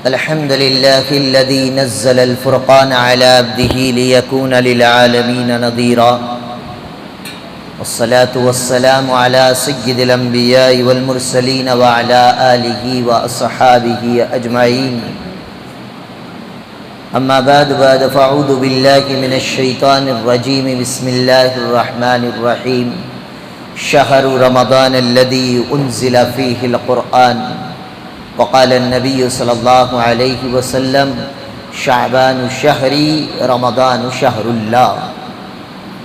الحمد لله الذي نزل الفرقان على عبده ليكون للعالمين نذيرا والصلاة والسلام على سيد الأنبياء والمرسلين وعلى آله وأصحابه أجمعين أما بعد فأعوذ بالله من الشيطان الرجيم بسم الله الرحمن الرحيم شهر رمضان الذي أنزل فيه القرآن وقال النبي صلى الله عليه وسلم شعبان شهري رمضان شهر الله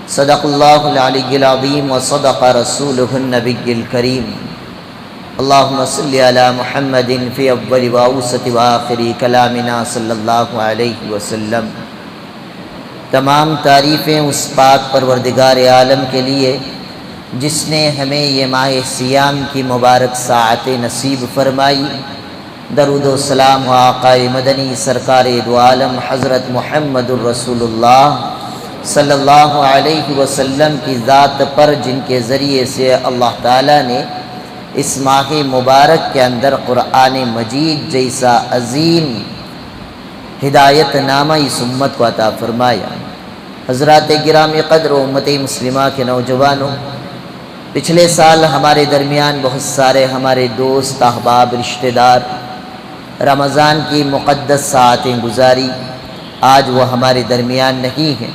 صدق الله العلي العظيم وصدق رسوله النبي الكريم اللهم صل على محمد في أول وأوسط وآخر كلامنا صلى الله عليه وسلم۔ تمام تعریفیں اس پاک پروردگار عالم کے لیے جس نے ہمیں یہ ماہ سیام کی مبارک ساعتیں نصیب فرمائی۔ درود و سلام و آقا مدنی سرکار دو عالم حضرت محمد الرسول اللہ صلی اللہ علیہ وسلم کی ذات پر، جن کے ذریعے سے اللہ تعالیٰ نے اس ماہ مبارک کے اندر قرآن مجید جیسا عظیم ہدایت نامہ اس امت کو عطا فرمایا۔ حضرات گرامی قدر و امت مسلمہ کے نوجوانوں، پچھلے سال ہمارے درمیان بہت سارے ہمارے دوست احباب رشتہ دار رمضان کی مقدس ساعتیں گزاری، آج وہ ہمارے درمیان نہیں ہیں۔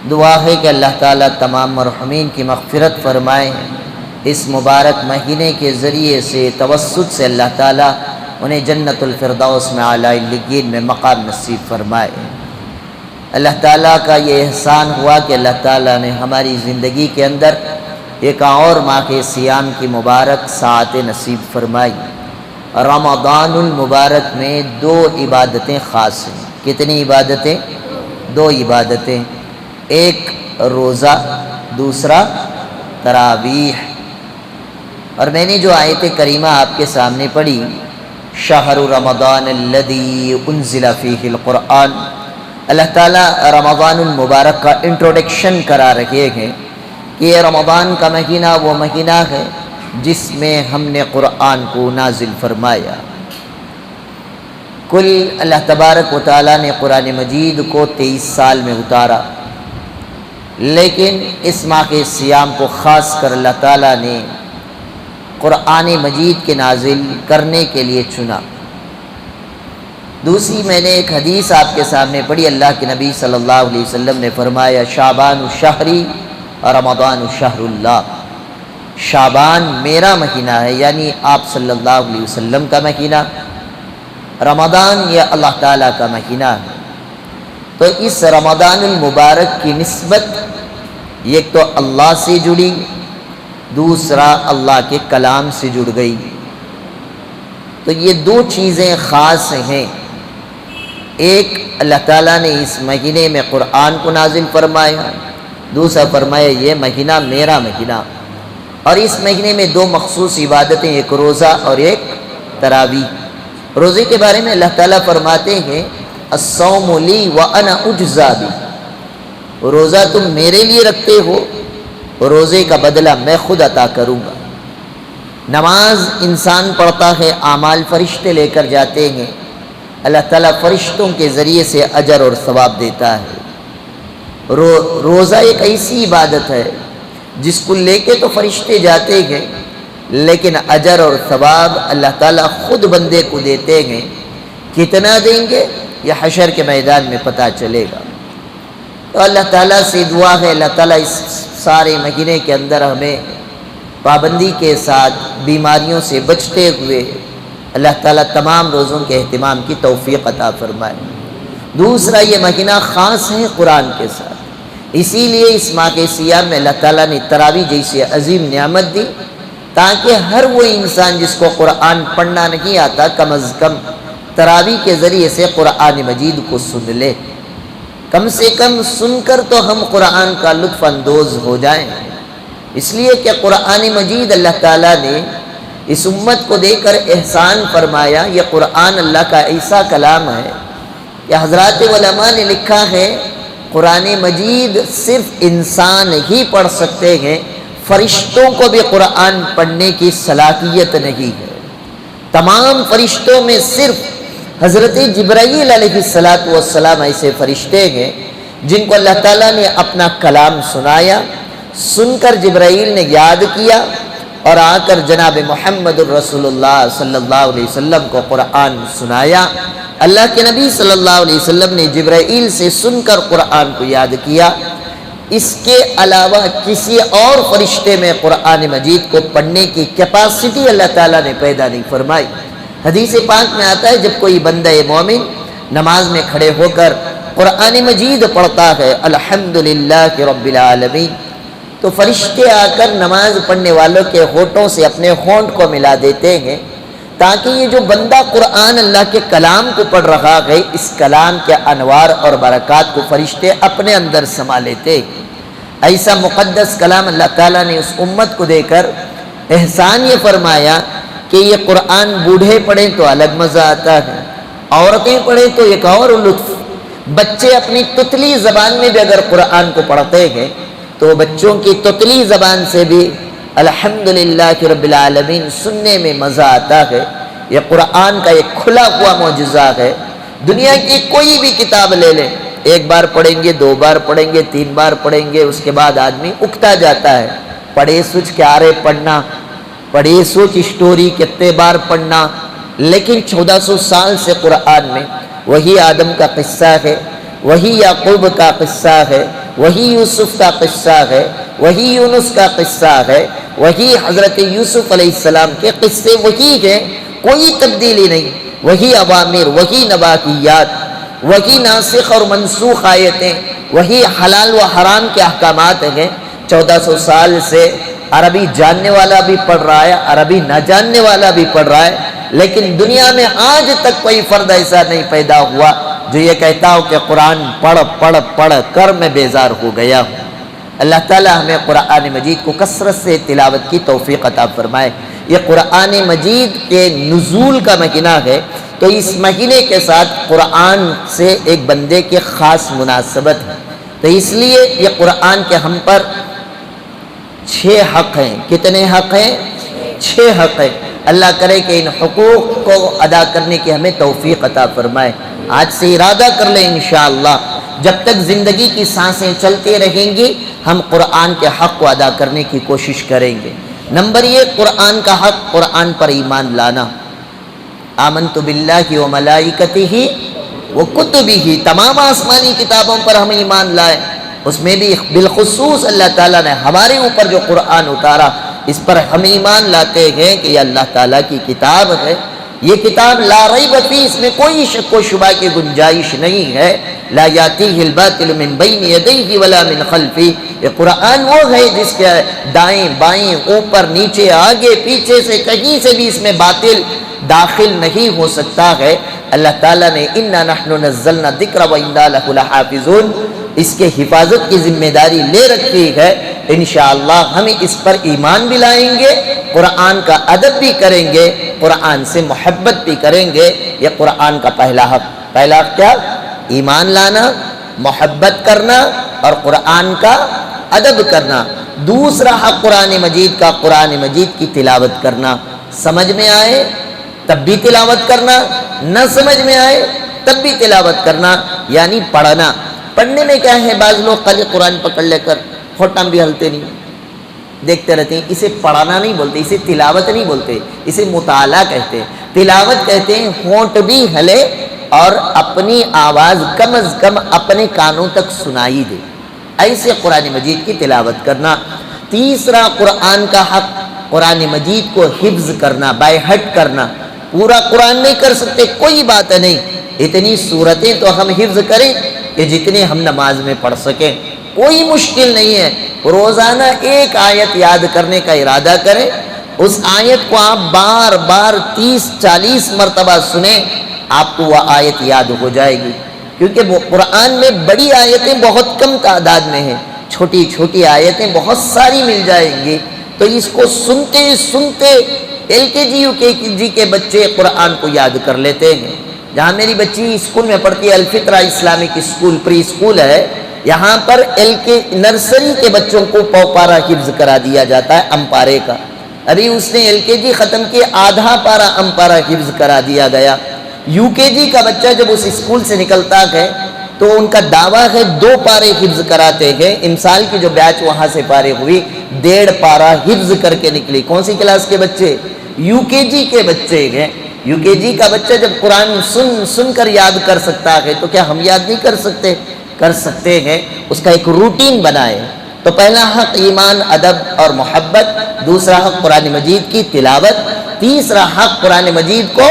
دعا ہے کہ اللہ تعالیٰ تمام مرحومین کی مغفرت فرمائے، اس مبارک مہینے کے ذریعے سے توسط سے اللہ تعالیٰ انہیں جنت الفردوس میں اعلیٰ علیین میں مقام نصیب فرمائے۔ اللہ تعالیٰ کا یہ احسان ہوا کہ اللہ تعالیٰ نے ہماری زندگی کے اندر ایک اور ماہ سیام کی مبارک ساعتیں نصیب فرمائی۔ رمضان المبارک میں دو عبادتیں خاص ہیں۔ کتنی عبادتیں؟ دو عبادتیں، ایک روزہ، دوسرا تراویح۔ اور میں نے جو آیت کریمہ آپ کے سامنے پڑھی، شہر رمضان الذی انزل فیہ القرآن، اللہ تعالیٰ رمضان المبارک کا انٹروڈکشن کرا رہے ہیں کہ یہ رمضان کا مہینہ وہ مہینہ ہے جس میں ہم نے قرآن کو نازل فرمایا۔ کل اللہ تبارک و تعالیٰ نے قرآن مجید کو 23 سال میں اتارا، لیکن اس ماہ سیام کو خاص کر اللہ تعالیٰ نے قرآن مجید کے نازل کرنے کے لیے چنا۔ دوسری میں نے ایک حدیث آپ کے سامنے پڑھی، اللہ کے نبی صلی اللہ علیہ وسلم نے فرمایا شعبان شہری رمضان شہر اللہ، شعبان میرا مہینہ ہے، یعنی آپ صلی اللہ علیہ وسلم کا مہینہ، رمضان یہ اللہ تعالیٰ کا مہینہ ہے۔ تو اس رمضان المبارک کی نسبت ایک تو اللہ سے جڑی، دوسرا اللہ کے کلام سے جڑ گئی۔ تو یہ دو چیزیں خاص ہیں، ایک اللہ تعالیٰ نے اس مہینے میں قرآن کو نازل فرمایا، دوسرا فرمایا یہ مہینہ میرا مہینہ۔ اور اس مہینے میں دو مخصوص عبادتیں، ایک روزہ اور ایک تراویح۔ روزے کے بارے میں اللہ تعالیٰ فرماتے ہیں الصوم لی وانا اجزا بہ، روزہ تم میرے لیے رکھتے ہو، روزے کا بدلہ میں خود عطا کروں گا۔ نماز انسان پڑھتا ہے، اعمال فرشتے لے کر جاتے ہیں، اللہ تعالیٰ فرشتوں کے ذریعے سے اجر اور ثواب دیتا ہے۔ روزہ ایک ایسی عبادت ہے جس کو لے کے تو فرشتے جاتے ہیں، لیکن اجر اور ثواب اللہ تعالیٰ خود بندے کو دیتے ہیں۔ کتنا دیں گے یہ حشر کے میدان میں پتہ چلے گا۔ تو اللہ تعالیٰ سے دعا ہے اللہ تعالیٰ اس سارے مہینے کے اندر ہمیں پابندی کے ساتھ بیماریوں سے بچتے ہوئے اللہ تعالیٰ تمام روزوں کے اہتمام کی توفیق عطا فرمائے۔ دوسرا یہ مہینہ خاص ہے قرآن کے ساتھ، اسی لیے اس ماہ کے سیام میں اللہ تعالیٰ نے تراویح جیسی عظیم نعمت دی، تاکہ ہر وہ انسان جس کو قرآن پڑھنا نہیں آتا کم از کم تراویح کے ذریعے سے قرآن مجید کو سن لے، کم سے کم سن کر تو ہم قرآن کا لطف اندوز ہو جائیں۔ اس لیے کہ قرآن مجید اللہ تعالیٰ نے اس امت کو دے کر احسان فرمایا، یہ قرآن اللہ کا ایسا کلام ہے کہ حضرات علماء نے لکھا ہے قرآن مجید صرف انسان ہی پڑھ سکتے ہیں، فرشتوں کو بھی قرآن پڑھنے کی صلاحیت نہیں ہے۔ تمام فرشتوں میں صرف حضرت جبرائیل علیہ السلام ایسے فرشتے ہیں جن کو اللہ تعالیٰ نے اپنا کلام سنایا، سن کر جبرائیل نے یاد کیا اور آ کر جناب محمد الرسول اللہ صلی اللہ علیہ وسلم کو قرآن سنایا۔ اللہ کے نبی صلی اللہ علیہ وسلم نے جبرائیل سے سن کر قرآن کو یاد کیا۔ اس کے علاوہ کسی اور فرشتے میں قرآن مجید کو پڑھنے کی کیپیسٹی اللہ تعالیٰ نے پیدا نہیں فرمائی۔ حدیث پاک میں آتا ہے جب کوئی بندہ مومن نماز میں کھڑے ہو کر قرآن مجید پڑھتا ہے الحمدللہ رب العالمین، تو فرشتے آ کر نماز پڑھنے والوں کے ہونٹوں سے اپنے ہونٹ کو ملا دیتے ہیں تاکہ یہ جو بندہ قرآن اللہ کے کلام کو پڑھ رہا ہے اس کلام کے انوار اور برکات کو فرشتے اپنے اندر سما لیتے ہیں۔ ایسا مقدس کلام اللہ تعالیٰ نے اس امت کو دے کر احسان یہ فرمایا کہ یہ قرآن بوڑھے پڑھیں تو الگ مزہ آتا ہے، عورتیں پڑھیں تو ایک اور لطف، بچے اپنی تتلی زبان میں بھی اگر قرآن کو پڑھتے ہیں تو بچوں کی تتلی زبان سے بھی الحمدللہ رب العالمین سننے میں مزہ آتا ہے۔ یہ قرآن کا ایک کھلا ہوا معجزہ ہے۔ دنیا کی کوئی بھی کتاب لے لیں، ایک بار پڑھیں گے، دو بار پڑھیں گے، تین بار پڑھیں گے، اس کے بعد آدمی اکتا جاتا ہے۔ پڑھے سوچ کے آرے پڑھنا، پڑھے سوچ اسٹوری کتنے بار پڑھنا، لیکن 1400 سال سے قرآن میں وہی آدم کا قصہ ہے، وہی یعقوب کا قصہ ہے، وہی یوسف کا قصہ ہے، وہی یونس کا قصہ ہے، وہی حضرت یوسف علیہ السلام کے قصے وہی ہیں، کوئی تبدیلی نہیں، وہی اوامر، وہی نواہیات، وہی ناسخ اور منسوخ آیتیں، وہی حلال و حرام کے احکامات ہیں۔ 1400 سال سے عربی جاننے والا بھی پڑھ رہا ہے، عربی نہ جاننے والا بھی پڑھ رہا ہے، لیکن دنیا میں آج تک کوئی فرد ایسا نہیں پیدا ہوا جو یہ کہتا ہو کہ قرآن پڑھ پڑھ پڑھ کر میں بیزار ہو گیا ہوں۔ اللہ تعالیٰ ہمیں قرآن مجید کو کثرت سے تلاوت کی توفیق عطا فرمائے۔ یہ قرآن مجید کے نزول کا مہینہ ہے، تو اس مہینے کے ساتھ قرآن سے ایک بندے کی خاص مناسبت ہے، تو اس لیے یہ قرآن کے ہم پر 6 حق ہیں۔ کتنے حق ہیں؟ 6 حق ہیں۔ اللہ کرے کہ ان حقوق کو ادا کرنے کی ہمیں توفیق عطا فرمائے۔ آج سے ارادہ کر لیں انشاءاللہ جب تک زندگی کی سانسیں چلتی رہیں گی ہم قرآن کے حق کو ادا کرنے کی کوشش کریں گے۔ نمبر 1 قرآن کا حق، قرآن پر ایمان لانا۔ آمنت باللہ و ملائکتہ و کتبہ، تمام آسمانی کتابوں پر ہم ایمان لائے، اس میں بھی بالخصوص اللہ تعالیٰ نے ہمارے اوپر جو قرآن اتارا اس پر ہم ایمان لاتے ہیں کہ یہ اللہ تعالیٰ کی کتاب ہے، یہ کتاب لا ریب فیہ، اس میں کوئی شک و شبہ کی گنجائش نہیں ہے۔ لا یاتیہ الباطل من بین یدیہ ولا من خلفہ، یہ قرآن وہ ہے جس کے دائیں بائیں اوپر نیچے آگے پیچھے سے کہیں سے بھی اس میں باطل داخل نہیں ہو سکتا ہے۔ اللہ تعالیٰ نے انا نحن نزلنا الذکر وانا لہ لحافظون، اس کے حفاظت کی ذمہ داری لے رکھی ہے۔ انشاءاللہ ہم اس پر ایمان بھی لائیں گے، قرآن کا ادب بھی کریں گے، قرآن سے محبت بھی کریں گے۔ یہ قرآن کا پہلا حق۔ پہلا حق کیا؟ ایمان لانا، محبت کرنا اور قرآن کا ادب کرنا۔ دوسرا حق قرآن مجید کا، قرآن مجید کی تلاوت کرنا۔ سمجھ میں آئے تب بھی تلاوت کرنا، نہ سمجھ میں آئے تب بھی تلاوت کرنا، یعنی پڑھنا۔ پڑھنے میں کیا ہے، بعض لوگ خالی قرآن پکڑ لے کر ہوٹم بھی ہلتے نہیں، دیکھتے رہتے ہیں، اسے پڑھنا نہیں بولتے، اسے تلاوت نہیں بولتے، اسے مطالعہ کہتے ہیں۔ تلاوت کہتے ہیں ہونٹ بھی ہلے اور اپنی آواز کم از کم اپنے کانوں تک سنائی دے، ایسے قرآن مجید کی تلاوت کرنا۔ تیسرا قرآن کا حق، قرآن مجید کو حفظ کرنا، بائی ہٹ کرنا۔ پورا قرآن نہیں کر سکتے، کوئی بات نہیں، اتنی صورتیں تو ہم حفظ کریں کہ جتنے ہم نماز میں پڑھ سکیں، کوئی مشکل نہیں ہے۔ روزانہ ایک آیت یاد کرنے کا ارادہ کریں، اس آیت کو آپ بار بار 30-40 مرتبہ سنیں، آپ کو وہ آیت یاد ہو جائے گی، کیونکہ وہ قرآن میں بڑی آیتیں بہت کم تعداد میں ہیں، چھوٹی چھوٹی آیتیں بہت ساری مل جائیں گی۔ تو اس کو سنتے سنتے LKG UKG کے بچے قرآن کو یاد کر لیتے ہیں۔ جہاں میری بچی اسکول میں پڑھتی ہے، الفطرہ اسلامک اسکول پری اسکول ہے، یہاں پر نرسری کے بچوں کو پارہ حفظ کرا دیا جاتا ہے امپارے کا۔ ابھی اس نے LKG ختم کی، آدھا پارہ امپارہ حفظ کرا دیا گیا۔ یو کے جی کا بچہ جب اس اسکول سے نکلتا ہے تو ان کا دعویٰ ہے 2 پارے حفظ کراتے ہیں. امسال کی جو بیچ وہاں سے فارغ ہوئی 1.5 پارہ حفظ کر کے نکلی. کون سی کلاس کے بچے؟ یو کے جی کے بچے ہیں. یو کے جی کا بچہ جب قرآن سن کر یاد کر سکتا ہے تو کیا ہم یاد نہیں کر سکتے؟ کر سکتے ہیں. اس کا ایک روٹین بنائے. تو پہلا حق ایمان، ادب اور محبت، دوسرا حق قرآن مجید کی تلاوت، تیسرا حق قرآن مجید کو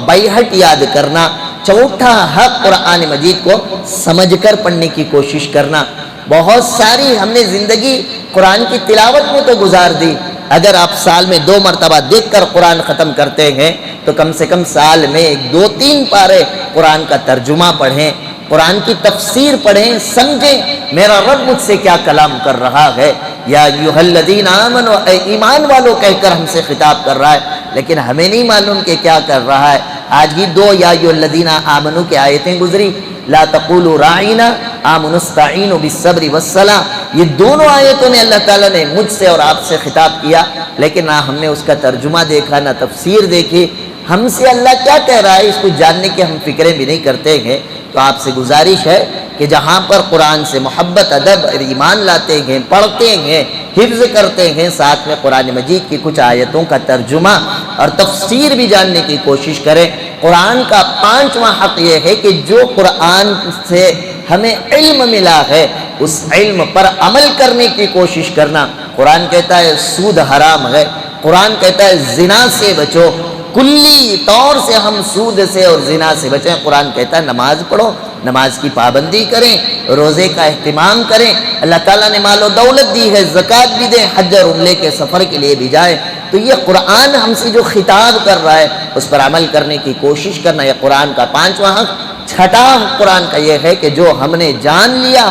بیہٹ یاد کرنا، چوتھا حق قرآن مجید کو سمجھ کر پڑھنے کی کوشش کرنا. بہت ساری ہم نے زندگی قرآن کی تلاوت میں تو گزار دی. اگر آپ سال میں 2 مرتبہ دیکھ کر قرآن ختم کرتے ہیں تو کم سے کم سال میں 2-3 پارے قرآن کا ترجمہ پڑھیں، قرآن کی تفسیر پڑھیں، سمجھیں میرا رب مجھ سے کیا کلام کر رہا ہے. یا ایھا الذین آمنوا، اے ایمان والو کہہ کر ہم سے خطاب کر رہا ہے، لیکن ہمیں نہیں معلوم کہ کیا کر رہا ہے. آج ہی 2 یا ایھا الذین آمنوا کی آیتیں گزری. لا تقولوا راعینا آمنوا استعینوا بالصبر والصلاۃ. یہ دونوں آیتوں میں اللہ تعالیٰ نے مجھ سے اور آپ سے خطاب کیا، لیکن نہ ہم نے اس کا ترجمہ دیکھا، نہ تفسیر دیکھی. ہم سے اللہ کیا کہہ رہا ہے اس کو جاننے کی ہم فکریں بھی نہیں کرتے ہیں. تو آپ سے گزارش ہے کہ جہاں پر قرآن سے محبت، ادب اور ایمان لاتے ہیں، پڑھتے ہیں، حفظ کرتے ہیں، ساتھ میں قرآن مجید کی کچھ آیتوں کا ترجمہ اور تفسیر بھی جاننے کی کوشش کریں. قرآن کا 5واں حق یہ ہے کہ جو قرآن سے ہمیں علم ملا ہے اس علم پر عمل کرنے کی کوشش کرنا. قرآن کہتا ہے سود حرام ہے، قرآن کہتا ہے زنا سے بچو، کلی طور سے ہم سود سے اور زنا سے بچیں. قرآن کہتا ہے نماز پڑھو، نماز کی پابندی کریں، روزے کا اہتمام کریں. اللہ تعالیٰ نے مال و دولت دی ہے، زکوٰۃ بھی دیں، حج اور عمرے کے سفر کے لیے بھی جائیں. تو یہ قرآن ہم سے جو خطاب کر رہا ہے اس پر عمل کرنے کی کوشش کرنا، یہ قرآن کا 5واں حق. چھٹا حق قرآن کا یہ ہے کہ جو ہم نے جان لیا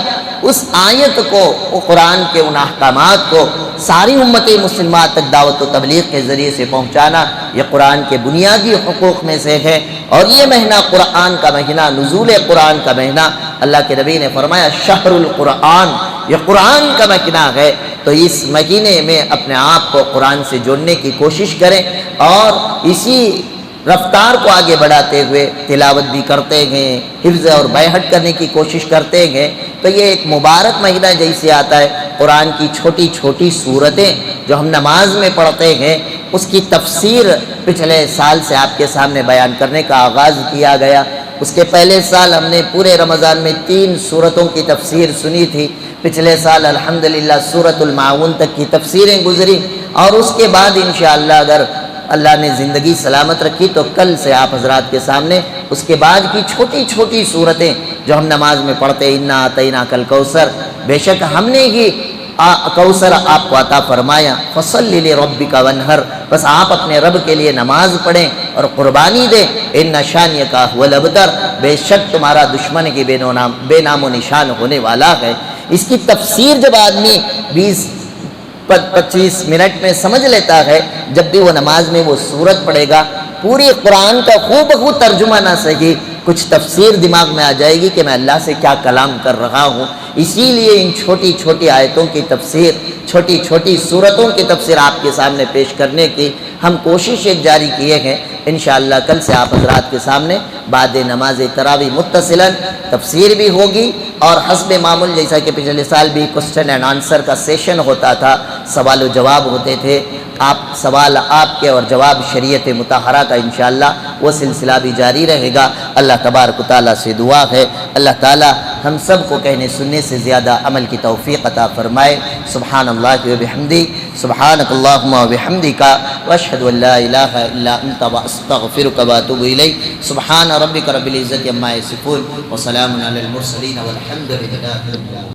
اس آیت کو، وہ قرآن کے ان احکامات کو ساری امت مسلمہ تک دعوت و تبلیغ کے ذریعے سے پہنچانا، یہ قرآن کے بنیادی حقوق میں سے ہے. اور یہ مہینہ قرآن کا مہینہ، نزول قرآن کا مہینہ، اللہ کے نبی نے فرمایا شہر القرآن، یہ قرآن کا مہینہ ہے. تو اس مہینے میں اپنے آپ کو قرآن سے جوڑنے کی کوشش کریں اور اسی رفتار کو آگے بڑھاتے ہوئے تلاوت بھی کرتے ہیں، حفظ اور بیہٹ کرنے کی کوشش کرتے ہیں. تو یہ ایک مبارک مہینہ جیسے آتا ہے، قرآن کی چھوٹی چھوٹی سورتیں جو ہم نماز میں پڑھتے ہیں اس کی تفسیر پچھلے سال سے آپ کے سامنے بیان کرنے کا آغاز کیا گیا. اس کے پہلے سال ہم نے پورے رمضان میں 3 سورتوں کی تفسیر سنی تھی. پچھلے سال الحمدللہ سورۃ المعون تک کی تفسیریں گزری، اور اس کے بعد انشاءاللہ اگر اللہ نے زندگی سلامت رکھی تو کل سے آپ حضرات کے سامنے اس کے بعد کی چھوٹی چھوٹی صورتیں جو ہم نماز میں پڑھتے ہیں، انا اعطیناک الکوثر، بے شک ہم نے ہی کوثر آپ کو عطا فرمایا، فصلی لربک وانحر، بس آپ اپنے رب کے لیے نماز پڑھیں اور قربانی دیں. ان شانیک هو الابتر، بے شک تمہارا دشمن کی بے نام و نشان ہونے والا ہے. اس کی تفسیر جب آدمی 20-25 منٹ میں سمجھ لیتا ہے، جب بھی وہ نماز میں وہ سورت پڑھے گا پوری قرآن کا خوب بخو ترجمہ نہ صحیح کچھ تفسیر دماغ میں آ جائے گی کہ میں اللہ سے کیا کلام کر رہا ہوں. اسی لیے ان چھوٹی چھوٹی آیتوں کی تفسیر، چھوٹی چھوٹی سورتوں کی تفسیر آپ کے سامنے پیش کرنے کی ہم کوشش ایک جاری کیے ہیں. انشاءاللہ کل سے آپ حضرات کے سامنے بعد نماز تراویح متصلاً تفسیر بھی ہوگی، اور حسب معمول جیسا کہ پچھلے سال بھی کوسچن اینڈ آنسر کا سیشن ہوتا تھا، سوال و جواب ہوتے تھے. آپ سوال آپ کے اور جواب شریعت مطہرہ کا انشاءاللہ وہ سلسلہ بھی جاری رہے گا. اللہ تبارک و تعالیٰ سے دعا ہے اللہ تعالیٰ ہم سب کو کہنے سننے سے زیادہ عمل کی توفیق عطا فرمائے. سبحان اللہ و بحمدہ، سبحانک اللہم و بحمدک، واشہد ان لا الہ الا انت واستغفرک واتوب الیک. سبحان ربک رب العزت عما یصفون وسلام علی المرسلین والحمد للہ.